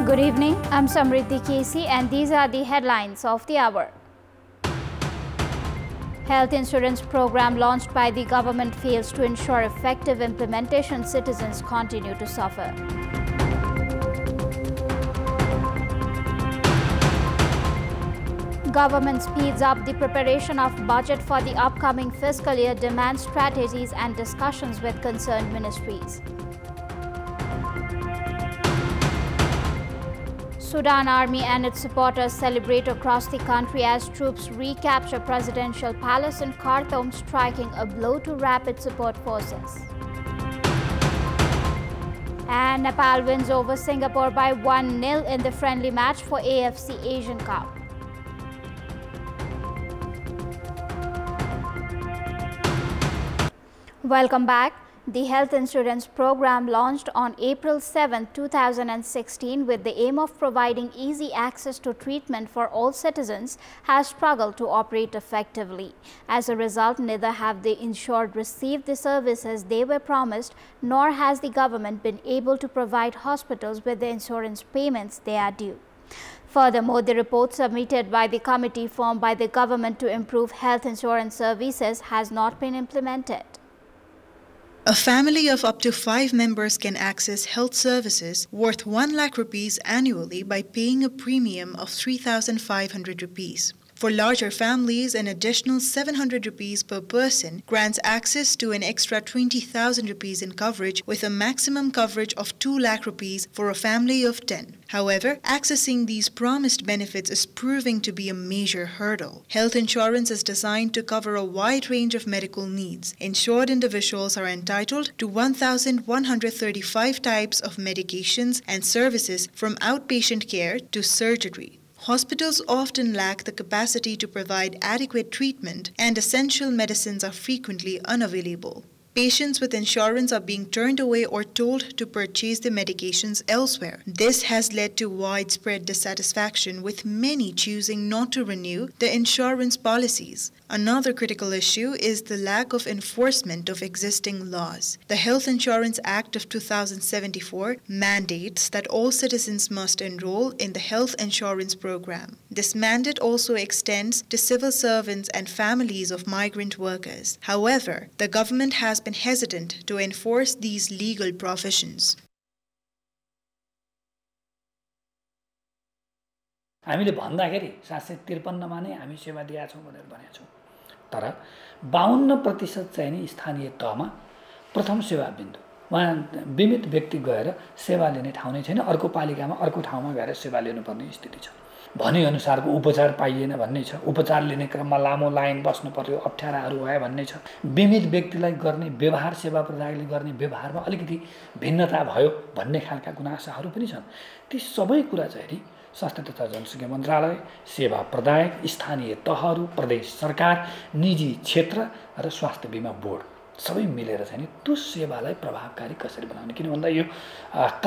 Good evening, I'm Samriddhi Casey and these are the headlines of the hour. Health insurance program launched by the government fails to ensure effective implementation. Citizens continue to suffer. Government speeds up the preparation of budget for the upcoming fiscal year, demands strategies and discussions with concerned ministries. Sudan Army and its supporters celebrate across the country as troops recapture presidential palace in Khartoum, striking a blow to rapid support forces. And Nepal wins over Singapore by 1-0 in the friendly match for AFC Asian Cup. Welcome back. The health insurance program launched on April 7, 2016 with the aim of providing easy access to treatment for all citizens has struggled to operate effectively. As a result, neither have the insured received the services they were promised, nor has the government been able to provide hospitals with the insurance payments they are due. Furthermore, the report submitted by the committee formed by the government to improve health insurance services has not been implemented. A family of up to 5 members can access health services worth 1 lakh rupees annually by paying a premium of 3,500 rupees. For larger families, an additional 700 rupees per person grants access to an extra 20,000 rupees in coverage with a maximum coverage of 2 lakh rupees for a family of 10. However, accessing these promised benefits is proving to be a major hurdle. Health insurance is designed to cover a wide range of medical needs. Insured individuals are entitled to 1,135 types of medications and services from outpatient care to surgery. Hospitals often lack the capacity to provide adequate treatment, and essential medicines are frequently unavailable. Patients with insurance are being turned away or told to purchase the medications elsewhere. This has led to widespread dissatisfaction, with many choosing not to renew the insurance policies. Another critical issue is the lack of enforcement of existing laws. The Health Insurance Act of 2074 mandates that all citizens must enroll in the health insurance program. This mandate also extends to civil servants and families of migrant workers. However, the government has been hesitant to enforce these legal provisions. हामीले भन्दाखेरि 753 मा नै हामी सेवा दिएका छौं भनेर भनेका छौं, तर 52% चाहिँ नि स्थानीय तहमा प्रथम सेवा बिन्दु वहाँ बीमित व्यक्ति गएर सेवा लिने ठाउँ नै छैन, अर्को पालिकामा अर्को ठाउँमा गएर सेवा लिनुपर्ने स्थिति छ। भने अनुसारको उपचार पाइएन भन्ने छ, उपचार लिने क्रममा लामो लाइन बस्नु पर्यो, अप्ठ्याराहरू भयो भन्ने छ। बीमित व्यक्तिलाई गर्ने व्यवहार सेवा प्रदायकले गर्ने व्यवहारमा अलिकति भिन्नता भयो भन्ने खालका गुनासाहरू पनि छन्। ती सबै कुरा चाहिँ नि स्वास्थ्य तथा जनसङ्ख्या मन्त्रालय, सेवा प्रदायक, स्थानीय तहहरू, प्रदेश सरकार, निजी क्षेत्र र स्वास्थ्य बीमा बोर्ड सबै मिलेर चाहिँ नि त्यो सेवालाई प्रभावकारी कसरी बनाउने, किन भन्दा यो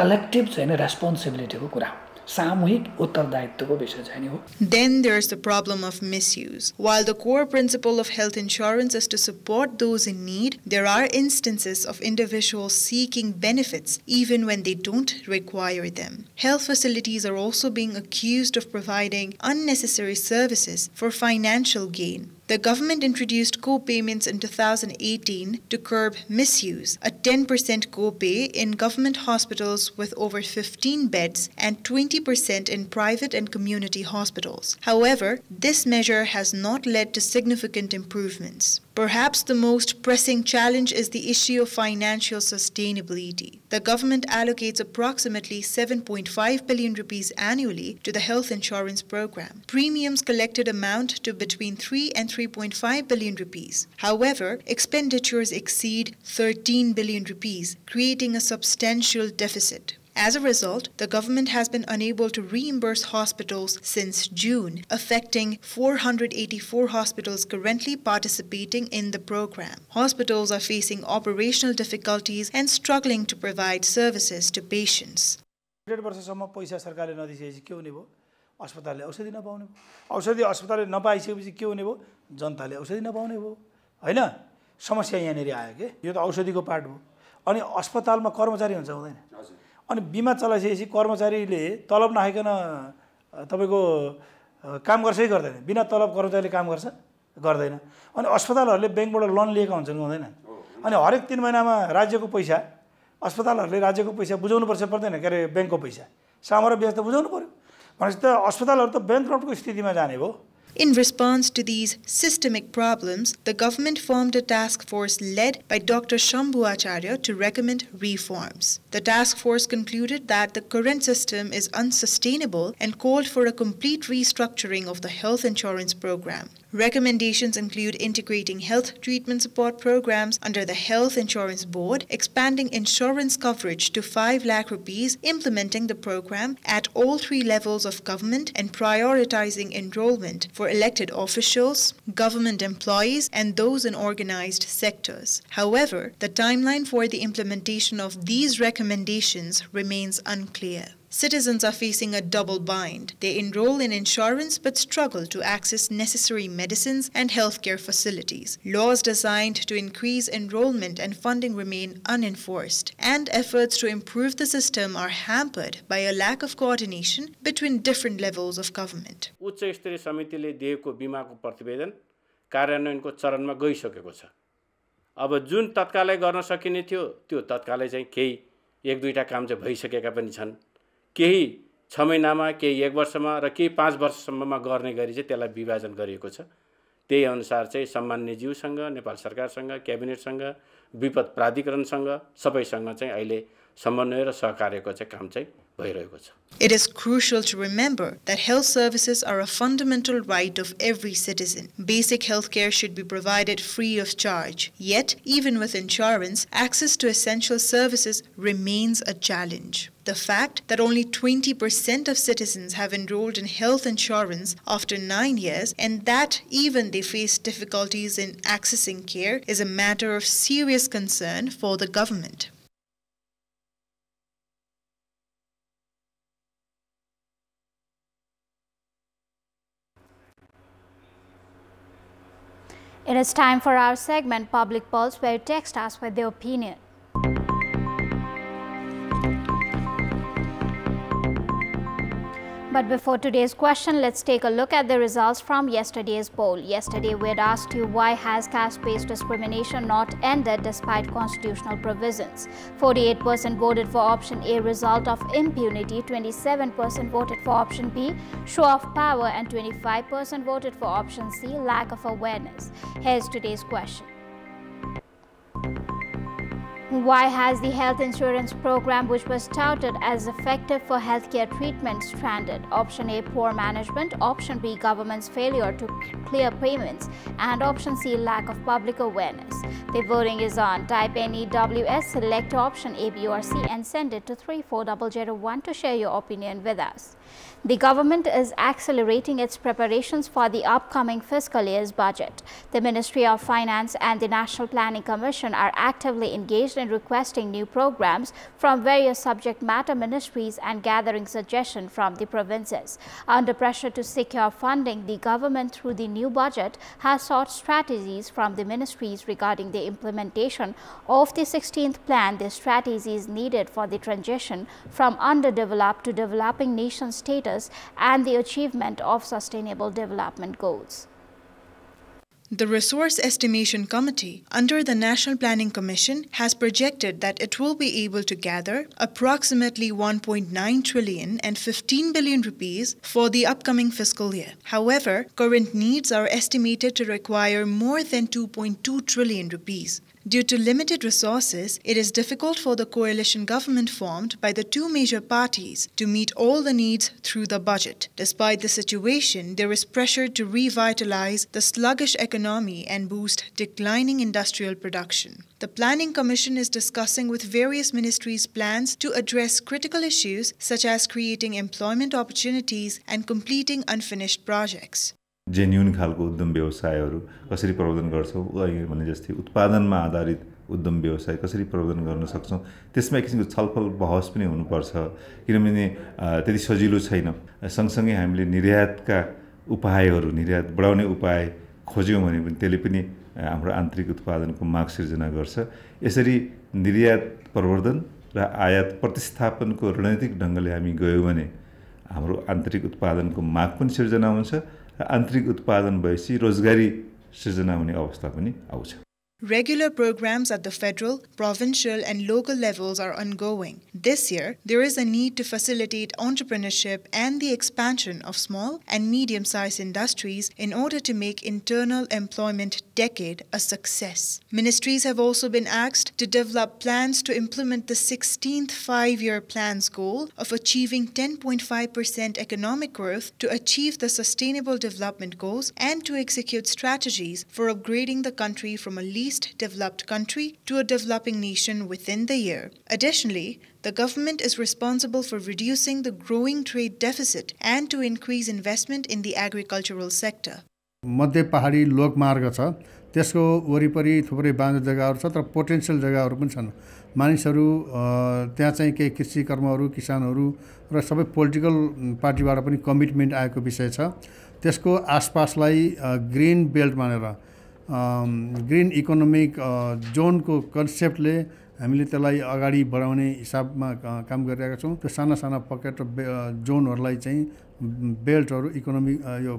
कलेक्टिभ चाहिँ नि रेस्पोन्सिबिलिटीको कुरा हो, सामूहिक उत्तरदायित्वको विषय चाहिँ नि हो। Then there's the problem of misuse. While the core principle of health insurance is to support those in need, there are instances of individuals seeking benefits even when they don't require them. Health facilities are also being accused of providing unnecessary services for financial gain. The government introduced co-payments in 2018 to curb misuse, a 10% co-pay in government hospitals with over 15 beds and 20% in private and community hospitals. However, this measure has not led to significant improvements. Perhaps the most pressing challenge is the issue of financial sustainability. The government allocates approximately 7.5 billion rupees annually to the health insurance program. Premiums collected amount to between 3 and 3.5 billion rupees. However, expenditures exceed 13 billion rupees, creating a substantial deficit. As a result, the government has been unable to reimburse hospitals since June, affecting 484 hospitals currently participating in the program. Hospitals are facing operational difficulties and struggling to provide services to patients. अस्पतालले औषधि नपाउने भो, औषधि अस्पतालले नपाइसकेपछि के हुने भो, जनताले औषधि नपाउने भो, हैन? समस्या यहाँनेरि आयो के, यो त औषधिको पार्ट हो। अनि अस्पतालमा कर्मचारी हुन्छ हुँदैन? अनि बिमा चलाइसकेपछि कर्मचारीले तलब नखाइकन तपाईको काम गर्छ कि गर्दैन? बिना तलब कर्मचारीले काम गर्छ? गर्दैन। अनि अस्पतालहरूले बैंकबाट लोन लिएका हुन्छन् हुँदैन? अनि हरेक 3 महिनामा राज्यको पैसा अस्पतालहरूले राज्यको पैसा बुझाउनु पर्छ पर्दैन? के अरे बैंकको पैसा सामग्री ब्याज त बुझाउनु पर्यो। भनेपछि त अस्पतालहरू त बैंकरप्टको स्थितिमा जाने भयो। In response to these systemic problems, the government formed a task force led by Dr. Shambhu Acharya to recommend reforms. The task force concluded that the current system is unsustainable and called for a complete restructuring of the health insurance program. Recommendations include integrating health treatment support programs under the Health Insurance Board, expanding insurance coverage to 5 lakh rupees, implementing the program at all 3 levels of government, and prioritizing enrollment for elected officials, government employees, and those in organized sectors. However, the timeline for the implementation of these recommendations remains unclear. Citizens are facing a double bind. They enroll in insurance but struggle to access necessary medicines and healthcare facilities. Laws designed to increase enrollment and funding remain unenforced, and efforts to improve the system are hampered by a lack of coordination between different levels of government. उच्च स्तरीय समितिले दिएको बीमाको प्रतिवेदन कार्यान्वयनको चरणमा गइसकेको छ। अब जुन तत्कालै गर्न सकिने थियो त्यो तत्कालै चाहिँ केही 1-2टा काम चाहिँ भइसकेका पनि छन्। केही 6 महिनामा, केही 1 वर्षमा र केही 5 वर्षसम्ममा गर्ने गरी चाहिँ त्यसलाई विभाजन गरिएको छ। त्यही अनुसार चाहिँ सम्माननीय ज्यूसँग, नेपाल सरकारसँग, क्याबिनेटसँग, विपद प्राधिकरणसँग सबैसँग चाहिँ अहिले समन्वय र सहकार्यको चाहिँ काम चाहिँ भइरहेको छ। It is crucial to remember that health services are a fundamental right of every citizen. Basic health care should be provided free of charge. Yet, even with insurance, access to essential services remains a challenge. The fact that only 20% of citizens have enrolled in health insurance after 9 years, and that even they face difficulties in accessing care, is a matter of serious concern for the government. It is time for our segment Public Pulse, where you text us with their opinion. But before today's question, let's take a look at the results from yesterday's poll. Yesterday, we had asked you, why has caste-based discrimination not ended despite constitutional provisions? 48% voted for option A, result of impunity. 27% voted for option B, show of power, and 25% voted for option C, lack of awareness. Here's today's question. Why has the health insurance program, which was touted as effective for healthcare treatment, stranded? Option A, poor management. Option B, government's failure to clear payments. And option C, lack of public awareness. The voting is on. Type NEWS, select option A, B or C and send it to 34001 to share your opinion with us. The government is accelerating its preparations for the upcoming fiscal year's budget. The Ministry of Finance and the National Planning Commission are actively engaged in requesting new programs from various subject matter ministries and gathering suggestions from the provinces. Under pressure to secure funding, the government through the new budget has sought strategies from the ministries regarding the implementation of the 16th plan, the strategies needed for the transition from underdeveloped to developing nation status and the achievement of sustainable development goals. The Resource Estimation Committee under the National Planning Commission has projected that it will be able to gather approximately 1.9 trillion and 15 billion rupees for the upcoming fiscal year. However, current needs are estimated to require more than 2.2 trillion rupees. Due to limited resources, it is difficult for the coalition government formed by the two major parties to meet all the needs through the budget. Despite the situation, there is pressure to revitalize the sluggish economy and boost declining industrial production. The Planning Commission is discussing with various ministries plans to address critical issues such as creating employment opportunities and completing unfinished projects. Genuine खालको उद्यम व्यवसायहरू कसरी प्रवर्धन गर्छौं भने जस्तै उत्पादनमा आधारित उद्यम व्यवसाय कसरी प्रवर्धन गर्न सक्छौं त्यसमा एक किसिमको छलफल बहस पनि हुनुपर्छ किनभने त्यति सजिलो छैन सँगसँगै हामीले निर्यातका उपायहरू निर्यात बढाउने उपाय खोज्यौं भने पनि त्यसले पनि हाम्रो आन्तरिक उत्पादनको माग सिर्जना गर्छ यसरी निर्यात प्रवर्धन र र आयात प्रतिस्थापनको रणनीतिक ढङ्गले हामी गयौँ भने हाम्रो आन्तरिक उत्पादनको माग पनि सिर्जना हुन्छ र आन्तरिक उत्पादन भएपछि रोजगारी सिर्जना हुने अवस्था पनि आउँछ। Regular programs at the federal, provincial, and local levels are ongoing. This year, there is a need to facilitate entrepreneurship and the expansion of small and medium-sized industries in order to make internal employment decade a success. Ministries have also been asked to develop plans to implement the 16th five-year plan's goal of achieving 10.5% economic growth to achieve the Sustainable Development Goals and to execute strategies for upgrading the country from a least developed country to a developing nation within the year. Additionally, the government is responsible for reducing the growing trade deficit and to increase investment in the agricultural sector. मध्य पहाडी लोकमार्ग छ, त्यसको वरिपरि थुप्रै बाँझो जग्गाहरू छ, तर potential जग्गाहरू पनि छन्। मानिसहरू त्यहाँ चाहिँ केही कृषि कर्महरू, किसानहरू र सबै पोलिटिकल पार्टीबाट पनि कमिटमेन्ट आएको विषय छ। त्यसको आसपासलाई ग्रीन बेल्ट मानेर ग्रीन इकोनोमिक जोनको कन्सेप्टले हामीले त्यसलाई अगाडि बढाउने हिसाबमा काम गरिरहेका छौँ। त्यो साना साना पकेट जोनहरूलाई चाहिँ बेल्टहरू इकोनोमिक यो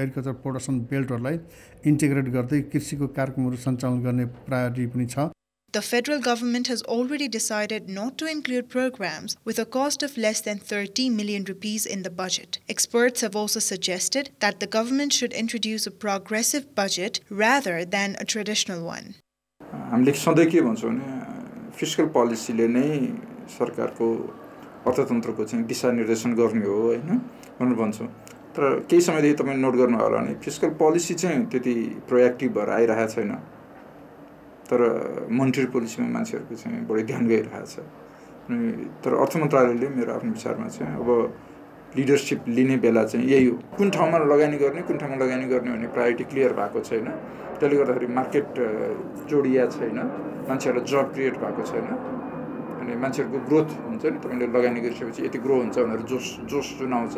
एग्रिकल्चर प्रोडक्सन बेल्टहरूलाई इन्टिग्रेट गर्दै कृषिको कार्यक्रमहरू सञ्चालन गर्ने प्रायोरिटी पनि छ। The federal government has already decided not to include programs with a cost of less than 30 million rupees in the budget. Experts have also suggested that the government should introduce a progressive budget rather than a traditional one. हामीले सधैँ के भन्छौँ भने fiscal पोलिसीले नै सरकारको अर्थतन्त्रको चाहिँ दिशानिर्देशन गर्ने हो हैन भनेर भन्छौँ। तर केही समयदेखि तपाईले नोट गर्नु होला भने फिस्कल पोलिसी चाहिँ त्यति प्रोएक्टिभ भएर आइरहेको छैन। तर मोनेटरी पोलिसीमा मान्छेहरुको चाहिँ बढी ध्यान गइरहेको छ। तर अर्थ मन्त्रालयले मेरो आफ्नो विचारमा चाहिँ अब लिडरशिप लिने बेला चाहिँ यही हो। कुन ठाउँमा लगानी गर्ने भन्ने प्रायोरिटी क्लियर भएको छैन। त्यसले गर्दाखेरि मार्केट जोडिया छैन, मान्छेहरुलाई जब क्रिएट भएको छैन। अनि मान्छेहरुको ग्रोथ हुन्छ नि, तपाईले लगानी गरिसकेपछि यति ग्रो हुन्छ भनेर जोश जुन आउँछ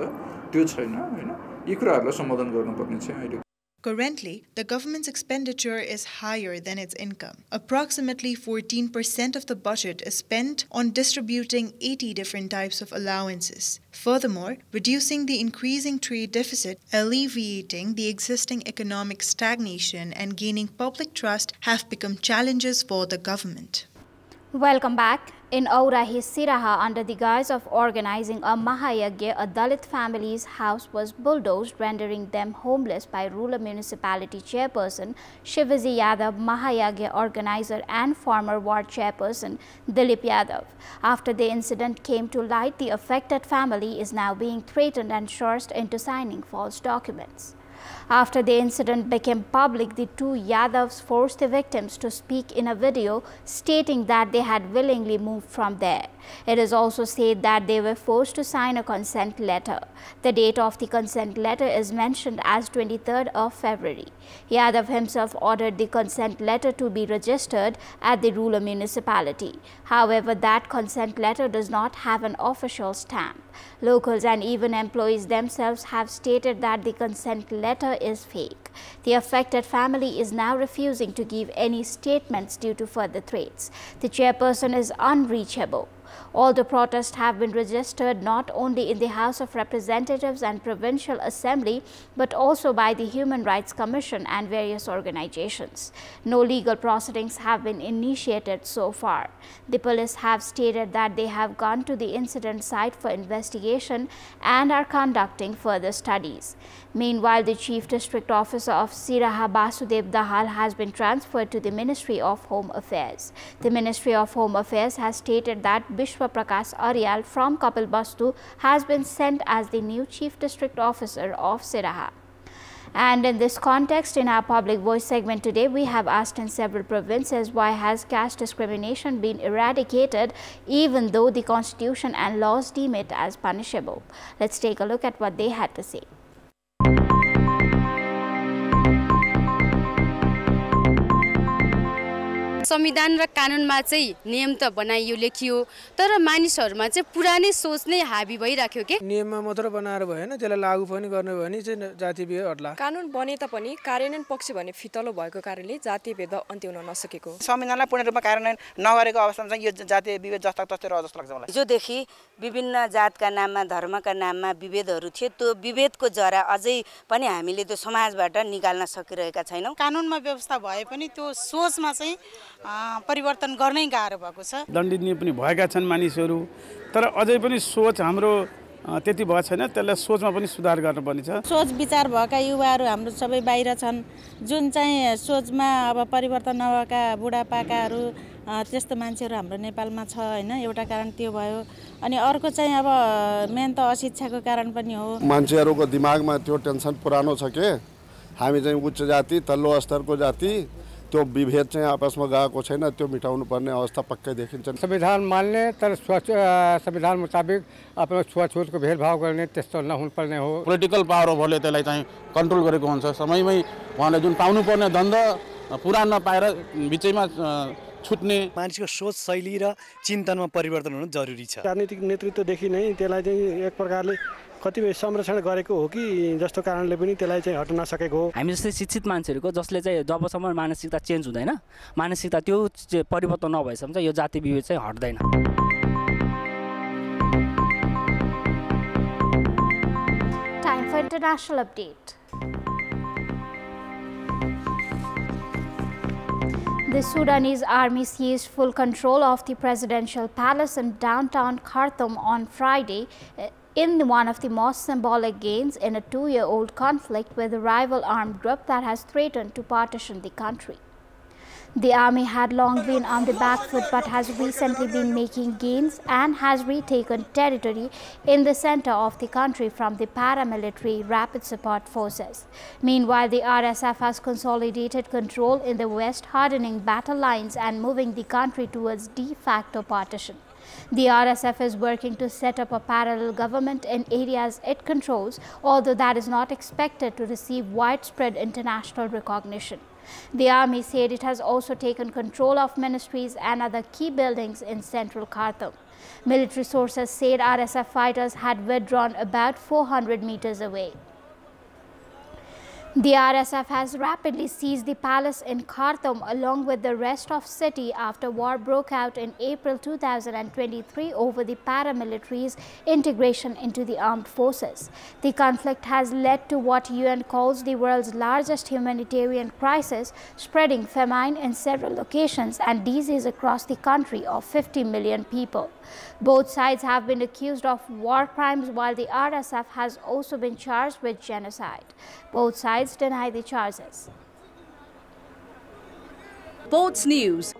त्यो छैन हैन। यी कुराहरुलाई सम्बोधन गर्नुपर्ने चाहिँ अहिले। Currently, the government's expenditure is higher than its income. Approximately 14% of the budget is spent on distributing 80 different types of allowances. Furthermore, reducing the increasing trade deficit, alleviating the existing economic stagnation, and gaining public trust have become challenges for the government. Welcome back. In Aurahi, Siraha, under the guise of organizing a Mahayagya, a Dalit family's house was bulldozed, rendering them homeless by rural municipality chairperson Shivaji Yadav, Mahayagya organizer and former ward chairperson Dilip Yadav. After the incident came to light, the affected family is now being threatened and forced into signing false documents. After the incident became public, the two Yadavs forced the victims to speak in a video stating that they had willingly moved from there. It is also said that they were forced to sign a consent letter. The date of the consent letter is mentioned as 23rd of February. Yadav himself ordered the consent letter to be registered at the rural municipality. However, that consent letter does not have an official stamp. Locals and even employees themselves have stated that the consent letter is fake. The affected family is now refusing to give any statements due to further threats. The chairperson is unreachable. All the protests have been registered not only in the House of Representatives and Provincial Assembly, but also by the Human Rights Commission and various organizations. No legal proceedings have been initiated so far. The police have stated that they have gone to the incident site for investigation and are conducting further studies. Meanwhile, the Chief District Officer of Siraha, Basudev Dahal, has been transferred to the Ministry of Home Affairs. The Ministry of Home Affairs has stated that Bishwa Prakash Aryal from Kapilvastu has been sent as the new Chief District Officer of Siraha. And in this context, in our Public Voice segment today, we have asked in several provinces why has caste discrimination been eradicated even though the Constitution and laws deem it as punishable. Let's take a look at what they had to say. संविधान र कानुनमा चाहिँ नियम त बनाइयो लेखियो तर मानिसहरुमा चाहिँ पुरानै सोच नै हाबी भइराख्यो के नियममा मात्र बनाएर भएन त्यसलाई लागू पनि गर्ने भयो भने चाहिँ जातीय भेद हट्ला कानुन बने तापनि कार्यान्वयन पक्ष भने फितलो भएको कारणले जातीय भेद अन्त्याउन नसकेको संविधानलाई पूर्ण रूपमा कार्यान्वयन नगरेको अवस्थामा चाहिँ यो जातीय विभेद जस्ता तस्तै रह जस्तो लाग्छ मलाई हिजोदेखि विभिन्न जातका नाममा धर्मका नाममा विभेदहरू थियो त्यो विभेदको जरा अझै पनि हामीले त्यो समाजबाट निकाल्न सकिरहेका छैनौं कानुनमा व्यवस्था भए पनि त्यो सोचमा चाहिँ परिवर्तन गर्नै गाह्रो भएको छ दण्डनीय पनि भएका छन् मानिसहरू तर अझै पनि सोच हाम्रो त्यति भएको छैन त्यसलाई सोचमा पनि सुधार गर्नुपर्ने छ सोच विचार भएका युवाहरू हाम्रो सबै बाहिर छन् जुन चाहिँ सोचमा अब परिवर्तन नभएका बुढापाकाहरू त्यस्तो मान्छेहरू हाम्रो नेपालमा छ हैन एउटा कारण त्यो भयो अनि अर्को चाहिँ अब मेन त अशिक्षाको कारण पनि हो मान्छेहरूको दिमागमा त्यो टेन्सन पुरानो छ के हामी चाहिँ उच्च जाति तल्लो स्तरको जाति त्यो विभेद चाहिँ आपसमा गएको छैन त्यो मिटाउनु पर्ने अवस्था पक्कै देखिन्छ संविधान मान्ने तर संविधान मुताबिक आफ्नो छुवाछुतको भेदभाव गर्ने त्यस्तो नहुनुपर्ने हो पोलिटिकल पावर ओभरले त्यसलाई चाहिँ कन्ट्रोल गरेको हुन्छ समयमै उहाँले जुन पाउनुपर्ने दण्ड पुरा नपाएर बिचैमा छुट्ने मानिसको सोच शैली र चिन्तनमा परिवर्तन हुनु जरुरी छ राजनीतिक नेतृत्वदेखि नै त्यसलाई चाहिँ एक प्रकारले कतिपय संरक्षण गरेको हो कि जस्तो कारणले पनि त्यसलाई चाहिँ हट्न नसकेको हो हामी जस्तै शिक्षित मान्छेहरूको जसले चाहिँ जबसम्म मानसिकता चेन्ज हुँदैन मानसिकता त्यो परिवर्तन नभएसम्म चाहिँ यो जाति विभेद चाहिँ हट्दैन Time for international update. The Sudanese army seized full control of the presidential palace in downtown Khartoum on Friday in one of the most symbolic gains in a 2-year-old conflict with a rival armed group that has threatened to partition the country. The army had long been on the back foot but has recently been making gains and has retaken territory in the center of the country from the paramilitary Rapid Support Forces. Meanwhile, the RSF has consolidated control in the west, hardening battle lines and moving the country towards de facto partition. The RSF is working to set up a parallel government in areas it controls, although that is not expected to receive widespread international recognition. The army said it has also taken control of ministries and other key buildings in central Khartoum. Military sources said RSF fighters had withdrawn about 400 meters away. The RSF has rapidly seized the palace in Khartoum along with the rest of the city after war broke out in April 2023 over the paramilitary's integration into the armed forces. The conflict has led to what UN calls the world's largest humanitarian crisis, spreading famine in several locations and disease across the country of 50 million people. Both sides have been accused of war crimes while the RSF has also been charged with genocide. Both sides deny the charges. Sports news.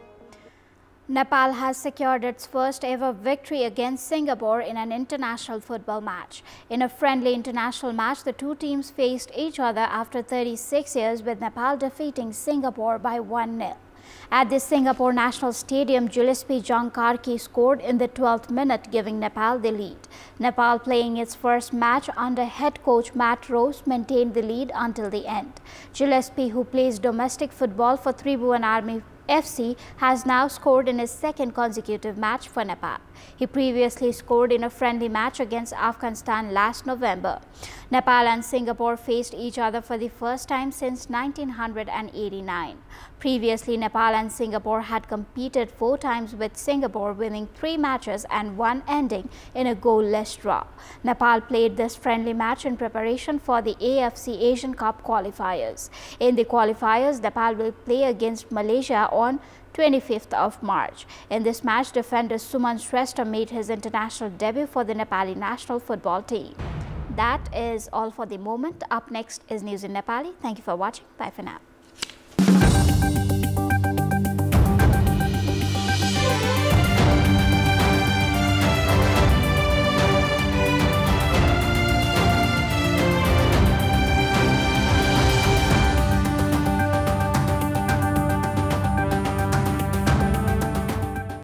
Nepal has secured its first ever victory against Singapore in an international football match. In a friendly international match, the two teams faced each other after 36 years, with Nepal defeating Singapore by 1-0. At the Singapore National Stadium, Gillespie Jongkarki scored in the 12th minute, giving Nepal the lead. Nepal, playing its first match under head coach Matt Rose, maintained the lead until the end. Gillespie, who plays domestic football for Tribhuvan Army FC, has now scored in his second consecutive match for Nepal. He previously scored in a friendly match against Afghanistan last November. Nepal and Singapore faced each other for the first time since 1989. Previously, Nepal and Singapore had competed 4 times, with Singapore winning 3 matches and 1 ending in a goalless draw. Nepal played this friendly match in preparation for the AFC Asian Cup qualifiers. In the qualifiers, Nepal will play against Malaysia on 25th of March. In this match, defender Suman Shrestha made his international debut for the Nepali national football team. That is all for the moment. Up next is news in Nepali. Thank you for watching. Bye for now.